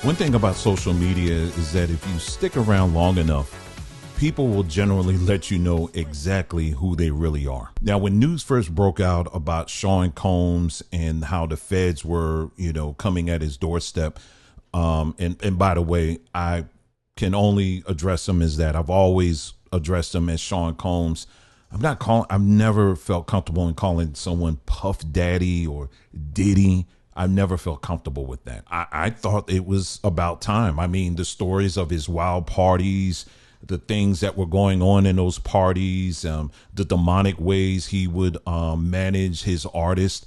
One thing about social media is that if you stick around long enough, people will generally let you know exactly who they really are. Now, when news first broke out about Sean Combs and how the feds were, coming at his doorstep, and by the way, I can only address him as that. I've always addressed him as Sean Combs. I've never felt comfortable in calling someone Puff Daddy or Diddy. I've never felt comfortable with that. I thought it was about time. I mean, the stories of his wild parties, the things that were going on in those parties, the demonic ways he would manage his artist,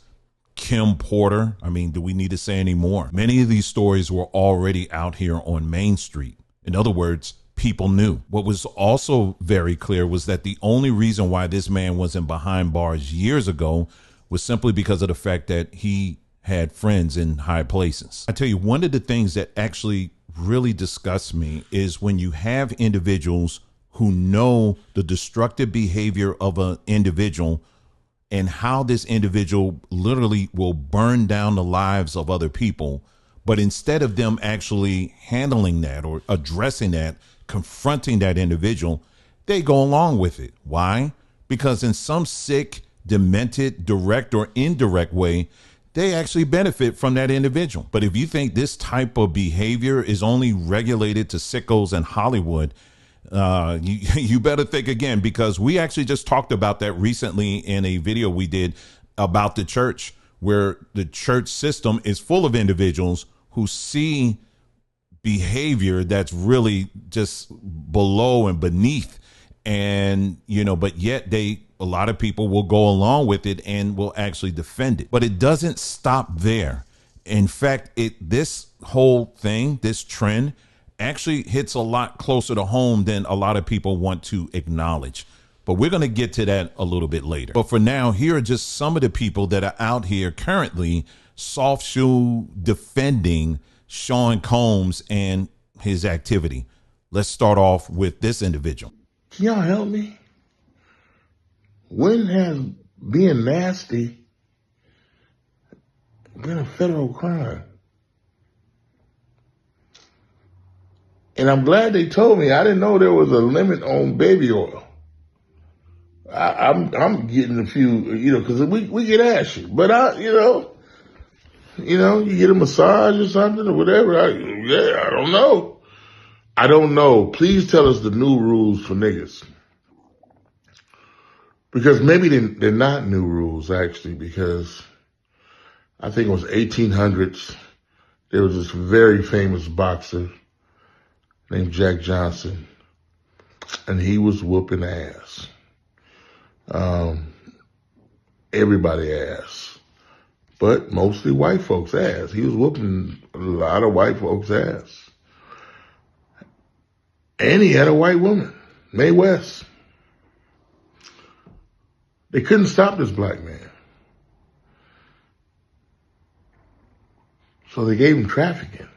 Kim Porter. I mean, do we need to say any more? Many of these stories were already out here on Main Street. In other words, people knew. What was also very clear was that the only reason why this man wasn't behind bars years ago was simply because of the fact that he had friends in high places. I tell you, one of the things that actually really disgusts me is when you have individuals who know the destructive behavior of an individual and how this individual literally will burn down the lives of other people. But instead of them actually handling that or addressing that, confronting that individual, they go along with it. Why? Because in some sick, demented, direct or indirect way, they actually benefit from that individual. But if you think this type of behavior is only regulated to sickos in Hollywood, you better think again, because we actually just talked about that recently in a video we did about the church, where the church system is full of individuals who see behavior that's really just below and beneath. And, but yet a lot of people will go along with it and will actually defend it. But it doesn't stop there. In fact, this whole thing, this trend actually hits a lot closer to home than a lot of people want to acknowledge. But we're going to get to that a little bit later. But for now, here are just some of the people that are out here currently soft shoe defending Sean Combs and his activity. Let's start off with this individual. Can y'all help me? When has being nasty been a federal crime? And I'm glad they told me. I didn't know there was a limit on baby oil. I'm getting a few, because we get ashy. But you get a massage or something or whatever. I don't know. I don't know. Please tell us the new rules for niggas. Because maybe they're not new rules, actually, because I think it was 1800s. There was this very famous boxer named Jack Johnson, and he was whooping ass. Everybody ass, but mostly white folks ass. He was whooping a lot of white folks ass. And he had a white woman, Mae West. They couldn't stop this black man. So they gave him trafficking.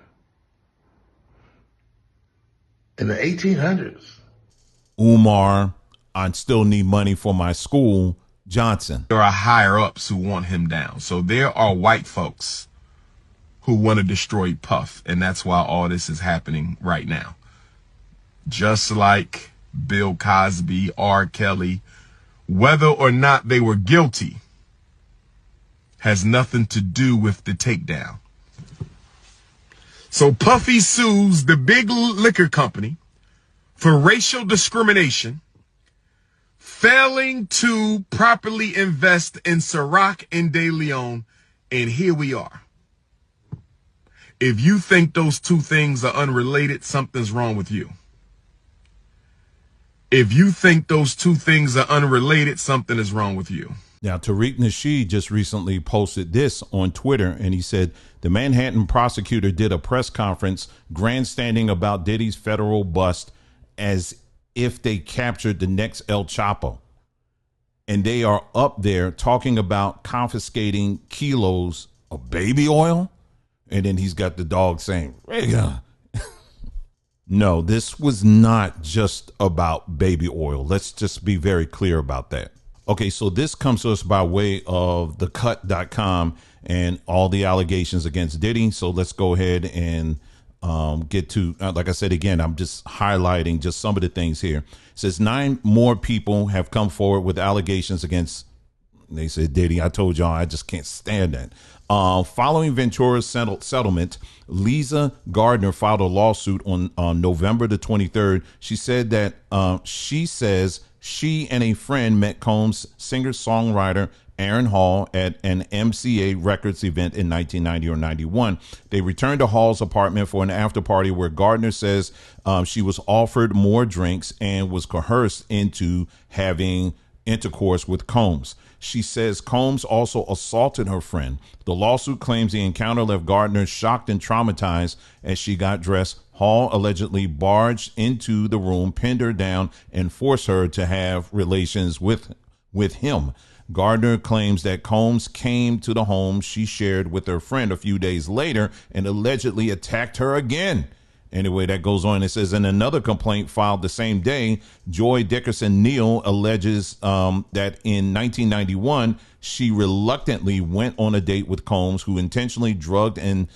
In the 1800s. Umar, I still need money for my school, Johnson. There are higher ups who want him down. So there are white folks who want to destroy Puff. And that's why all this is happening right now. Just like Bill Cosby, R. Kelly, whether or not they were guilty has nothing to do with the takedown. So Puffy sues the big liquor company for racial discrimination, failing to properly invest in Ciroc and De Leon, and here we are. If you think those two things are unrelated, something's wrong with you. If you think those two things are unrelated, something is wrong with you. Now, Tariq Nasheed just recently posted this on Twitter, and he said the Manhattan prosecutor did a press conference grandstanding about Diddy's federal bust as if they captured the next El Chapo. And they are up there talking about confiscating kilos of baby oil. And then he's got the dog saying, no, this was not just about baby oil. Let's just be very clear about that. Okay, so this comes to us by way of thecut.com and all the allegations against Diddy. So let's go ahead and get to, like I said, again, I'm just highlighting just some of the things here. It says 9 more people have come forward with allegations against, they said, Diddy. I told y'all I just can't stand that. Following Ventura's settlement, Lisa Gardner filed a lawsuit on November the 23rd. She said that she says she and a friend met Combs' singer-songwriter Aaron Hall at an MCA Records event in 1990 or 91. They returned to Hall's apartment for an after party where Gardner says she was offered more drinks and was coerced into having intercourse with Combs. She says Combs also assaulted her friend. The lawsuit claims the encounter left Gardner shocked and traumatized as she got dressed. Hall allegedly barged into the room, pinned her down, and forced her to have relations with him. Gardner claims that Combs came to the home she shared with her friend a few days later and allegedly attacked her again. Anyway, that goes on. It says in another complaint filed the same day, Joy Dickerson Neal alleges that in 1991, she reluctantly went on a date with Combs, who intentionally drugged and,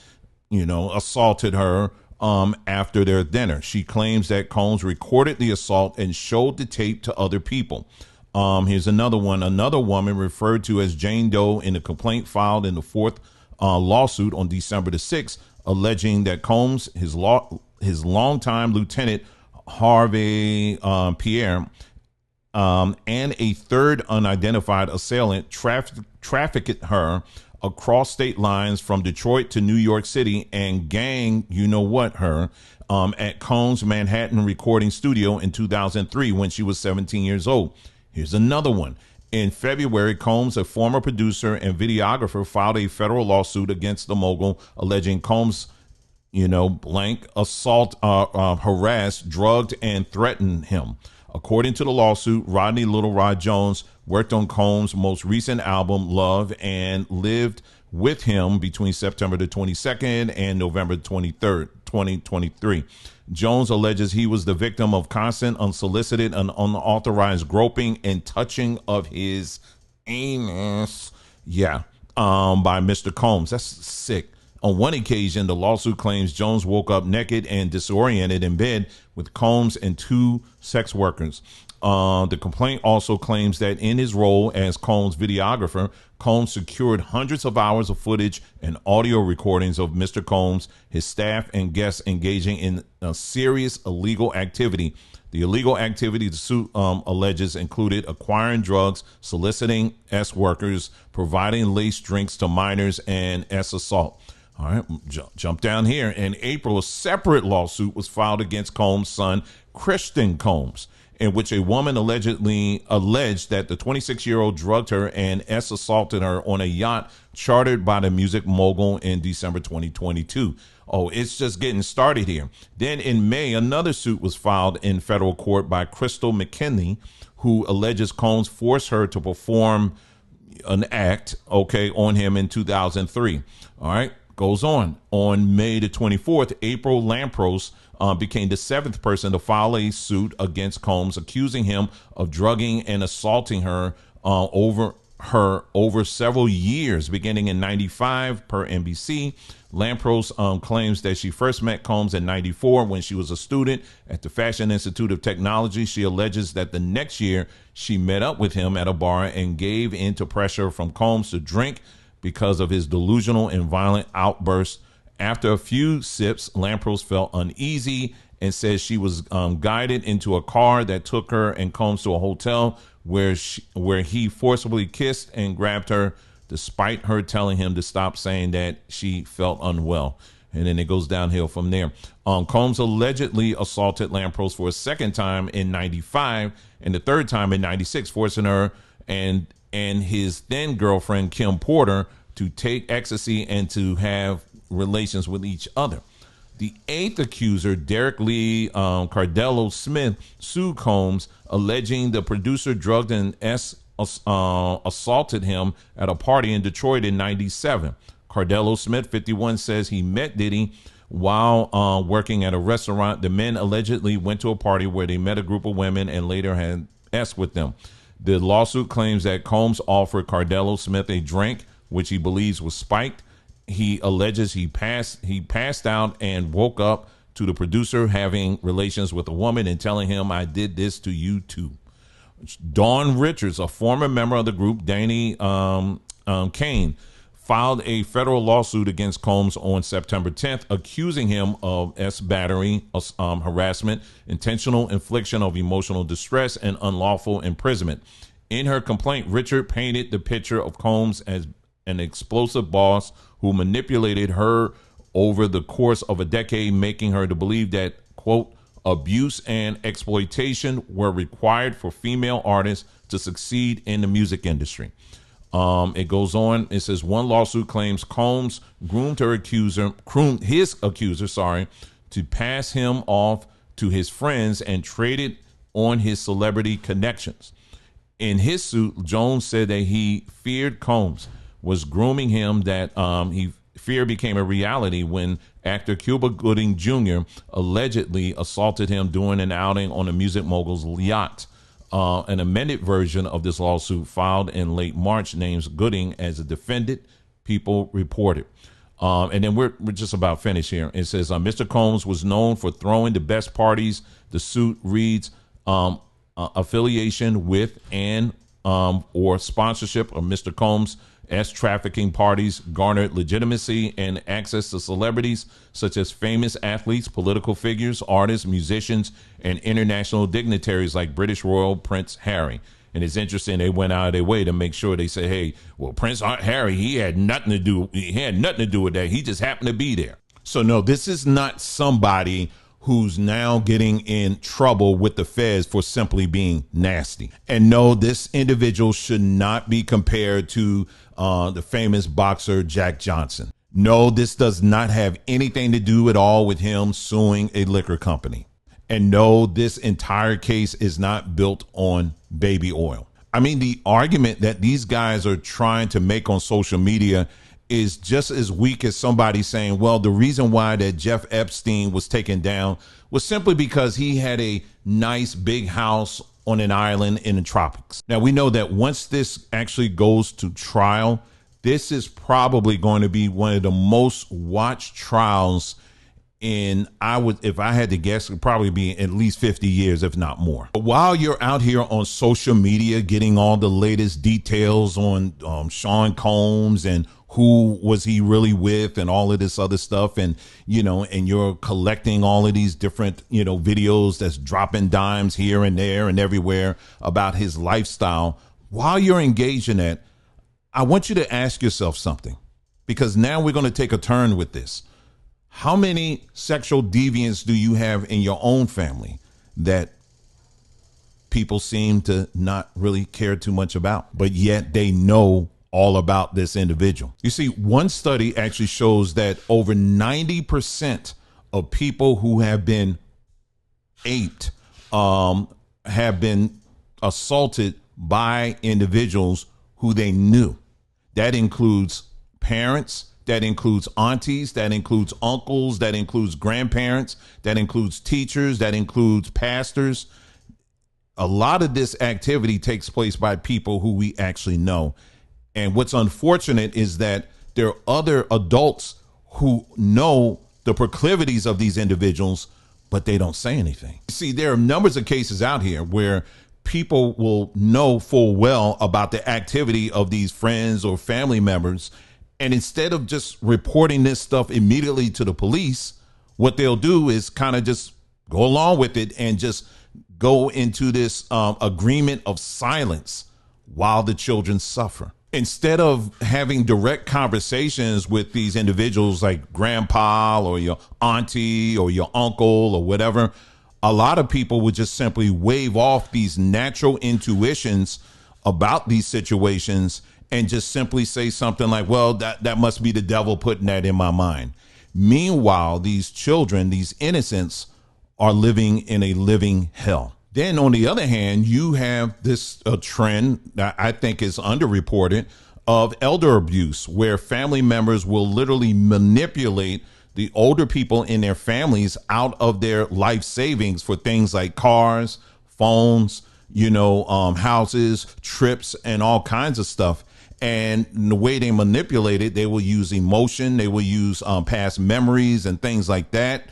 assaulted her after their dinner. She claims that Combs recorded the assault and showed the tape to other people. Here's another one. Another woman referred to as Jane Doe in a complaint filed in the 4th lawsuit on December the 6th, alleging that Combs, his longtime lieutenant Harvey Pierre, and a third unidentified assailant trafficked her across state lines from Detroit to New York City and her at Combs' Manhattan recording studio in 2003 when she was 17 years old. Here's another one. In February, Combs, a former producer and videographer, filed a federal lawsuit against the mogul, alleging Combs, assault, harassed, drugged, and threatened him. According to the lawsuit, Rodney Little Rod Jones worked on Combs' most recent album, Love, and lived with him between September the 22nd and November 23rd, 2023. Jones alleges he was the victim of constant, unsolicited, and unauthorized groping and touching of his anus. By Mr. Combs. That's sick. On one occasion, the lawsuit claims Jones woke up naked and disoriented in bed with Combs and 2 sex workers. The complaint also claims that in his role as Combs' videographer, Combs secured hundreds of hours of footage and audio recordings of Mr. Combs, his staff, and guests engaging in a serious illegal activity. The illegal activity the suit alleges included acquiring drugs, soliciting S workers, providing laced drinks to minors, and S assault. All right, jump down here. In April, a separate lawsuit was filed against Combs' son, Christian Combs, in which a woman alleged that the 26-year-old drugged her and assaulted her on a yacht chartered by the music mogul in December 2022. Oh, it's just getting started here. Then in May, another suit was filed in federal court by Crystal McKinney, who alleges Combs forced her to perform an act, on him in 2003. All right. Goes on. On May the 24th, April Lampros became the 7th person to file a suit against Combs, accusing him of drugging and assaulting her over several years, beginning in 95 per NBC. Lampros claims that she first met Combs in 94 when she was a student at the Fashion Institute of Technology. She alleges that the next year she met up with him at a bar and gave in to pressure from Combs to drink because of his delusional and violent outbursts. After a few sips, Lampros felt uneasy and says she was guided into a car that took her and Combs to a hotel where he forcibly kissed and grabbed her, despite her telling him to stop, saying that she felt unwell. And then it goes downhill from there. Combs allegedly assaulted Lampros for a second time in 95 and the third time in 96, forcing her and his then girlfriend Kim Porter to take ecstasy and to have relations with each other. The 8th accuser, Derek Lee Cardello Smith, sued Combs, alleging the producer drugged and assaulted him at a party in Detroit in 97. Cardello Smith, 51, says he met Diddy while working at a restaurant. The men allegedly went to a party where they met a group of women and later had sex with them. The lawsuit claims that Combs offered Cardello Smith a drink, which he believes was spiked, he alleges he passed out and woke up to the producer having relations with a woman and telling him, "I did this to you too." Dawn Richards, a former member of the group, Danny Kane, filed a federal lawsuit against Combs on September 10th, accusing him of battery, harassment, intentional infliction of emotional distress, and unlawful imprisonment. In her complaint, Richard painted the picture of Combs as an explosive boss who manipulated her over the course of a decade, making her to believe that, quote, abuse and exploitation were required for female artists to succeed in the music industry. It goes on. It says one lawsuit claims Combs groomed his accuser, to pass him off to his friends and traded on his celebrity connections. In his suit, Jones said that he feared Combs was grooming him, that fear became a reality when actor Cuba Gooding Jr. allegedly assaulted him during an outing on the music mogul's yacht. An amended version of this lawsuit filed in late March names Gooding as a defendant, People reported. And then we're just about finished here. It says Mr. Combs was known for throwing the best parties. The suit reads affiliation with and or sponsorship of Mr. Combs as trafficking parties garnered legitimacy and access to celebrities such as famous athletes, political figures, artists, musicians, and international dignitaries like British Royal Prince Harry. And it's interesting, they went out of their way to make sure they say, hey, well, Prince Harry, he had nothing to do with that. He just happened to be there. So no, this is not somebody who's now getting in trouble with the feds for simply being nasty. And no, this individual should not be compared to the famous boxer Jack Johnson. No, this does not have anything to do at all with him suing a liquor company. And no, this entire case is not built on baby oil. I mean, the argument that these guys are trying to make on social media is just as weak as somebody saying, well, the reason why that Jeff Epstein was taken down was simply because he had a nice big house on an island in the tropics. Now, we know that once this actually goes to trial, this is probably going to be one of the most watched trials in, if I had to guess, it would probably be at least 50 years, if not more. But while you're out here on social media getting all the latest details on Sean Combs and who was he really with and all of this other stuff, and and you're collecting all of these different videos that's dropping dimes here and there and everywhere about his lifestyle, while you're engaged in that, I want you to ask yourself something, because now we're going to take a turn with this. How many sexual deviants do you have in your own family that people seem to not really care too much about, but yet they know all about this individual? You see, one study actually shows that over 90% of people who have been aped have been assaulted by individuals who they knew. That includes parents, that includes aunties, that includes uncles, that includes grandparents, that includes teachers, that includes pastors. A lot of this activity takes place by people who we actually know. And what's unfortunate is that there are other adults who know the proclivities of these individuals, but they don't say anything. See, there are numbers of cases out here where people will know full well about the activity of these friends or family members. And instead of just reporting this stuff immediately to the police, what they'll do is kind of just go along with it and just go into this agreement of silence while the children suffer. Instead of having direct conversations with these individuals like grandpa or your auntie or your uncle or whatever, a lot of people would just simply wave off these natural intuitions about these situations and just simply say something like, well, that must be the devil putting that in my mind. Meanwhile, these children, these innocents, are living in a living hell. Then on the other hand, you have this trend that I think is underreported of elder abuse, where family members will literally manipulate the older people in their families out of their life savings for things like cars, phones, houses, trips, and all kinds of stuff. And the way they manipulate it, they will use emotion, they will use past memories and things like that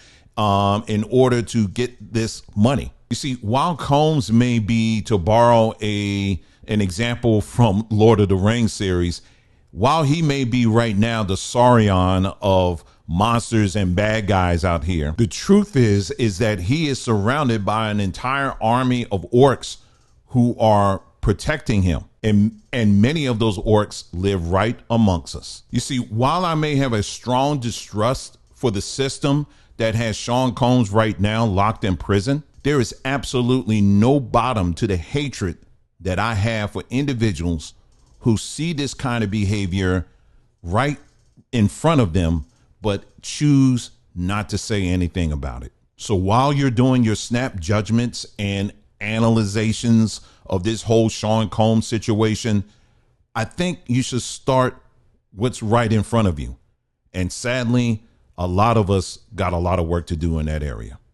in order to get this money. You see, while Combs may be, to borrow an example from Lord of the Rings series, while he may be right now the Sauron of monsters and bad guys out here, the truth is that he is surrounded by an entire army of orcs who are protecting him. And many of those orcs live right amongst us. You see, while I may have a strong distrust for the system that has Sean Combs right now locked in prison, there is absolutely no bottom to the hatred that I have for individuals who see this kind of behavior right in front of them, but choose not to say anything about it. So while you're doing your snap judgments and analyzations of this whole Sean Combs situation, I think you should start what's right in front of you. And sadly, a lot of us got a lot of work to do in that area.